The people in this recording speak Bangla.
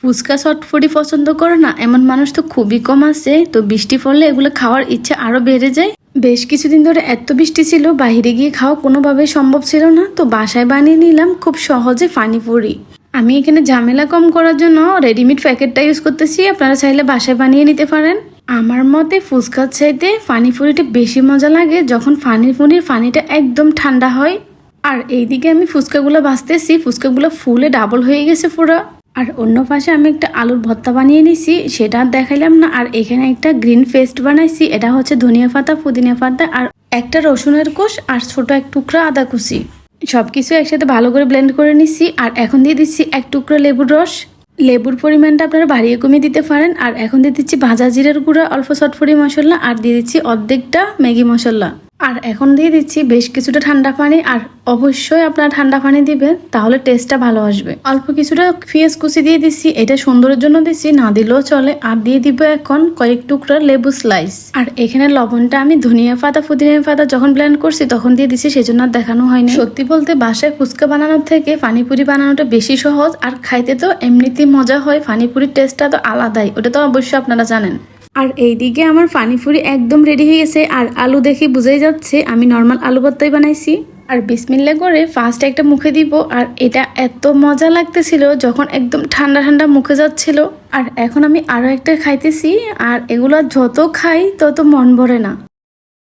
ফুচকা চটফটি পছন্দ করে না এমন মানুষ তো খুবই কম আছে। তো বৃষ্টি পড়লে এগুলো খাওয়ার ইচ্ছা আরো বেড়ে যায়। বেশ কিছুদিন ধরে এত বৃষ্টি ছিল, বাইরে গিয়ে খাওয়া কোনোভাবেই সম্ভব ছিল না। তো বাসায় বানিয়ে নিলাম খুব সহজে পানিপুরি। আমি এখানে ঝামেলা কম করার জন্য রেডিমেড প্যাকেটটা ইউজ করতেছি, আপনারা চাইলে বাসায় বানিয়ে নিতে পারেন। আমার মতে ফুচকার চাইতে পানিপুরিটা বেশি মজা লাগে যখন পানিপুরির পানিটা একদম ঠান্ডা হয়। আর এইদিকে আমি ফুচকাগুলো ভাজতেছি, ফুচকাগুলো ফুলে ডাবল হয়ে গেছে পুরো। আর অন্য পাশে আমি একটা আলুর ভর্তা বানিয়ে নিছি, সেটা আর দেখাইলাম না। আর এখানে একটা গ্রিন পেস্ট বানাইছি, এটা হচ্ছে ধনিয়া পাতা, পুদিনা পাতা আর একটা রসুনের কোষ আর ছোট এক টুকরা আদা কুচি। সবকিছু একসাথে ভালো করে ব্লেন্ড করে নিছি। আর এখন দিয়ে দিচ্ছি এক টুকরা লেবুর রস। লেবুর পরিমাণটা আপনারা বাড়িয়ে কমিয়ে দিতে পারেন। আর এখন দিয়ে দিচ্ছি ভাজা জিরার গুঁড়া, অল্প চটফটি মশলা, আর দিয়ে দিচ্ছি অর্ধেকটা ম্যাগি মশলা। আর এখন দিয়ে দিচ্ছি বেশ কিছুটা ঠান্ডা পানি। আর অবশ্যই আপনারা ঠান্ডা পানি দিবেন, তাহলে টেস্টটা ভালো আসবে। অল্প কিছুটা পেঁয়াজ কুচি দিয়ে দিচ্ছি, এটা সুন্দরের জন্য দিচ্ছি, না দিলেও চলে। আর দিয়ে দিব এখন কয়েক টুকরা লেবু স্লাইস। আর এখানে লবণটা আমি ধনিয়া পাতা, পুদিনা পাতা যখন ব্লেন্ড করছি তখন দিয়ে দিচ্ছি, সেজন্য আর দেখানো হয়নি। সত্যি বলতে বাসায় ফুচকা বানানোর থেকে পানিপুরি বানানোটা বেশি সহজ। আর খাইতে তো এমনিতেই মজা হয়, পানিপুরির টেস্টটা তো আলাদাই, ওটা তো অবশ্যই আপনারা জানেন। আর এইদিকে আমার পানিপুরি একদম রেডি হয়ে গেছে। আর আলু দেখে বুঝাই যাচ্ছে আমি নর্মাল আলু ভর্তাই বানাইছি। আর বিসমিল্লাহ করে ফার্স্ট একটা মুখে দিব। আর এটা এত মজা লাগতেছিল যখন একদম ঠান্ডা ঠান্ডা মুখে যাচ্ছিল। আর এখন আমি আরো একটা খাইতেছি। আর এগুলো যত খাই তত মন ভরে না।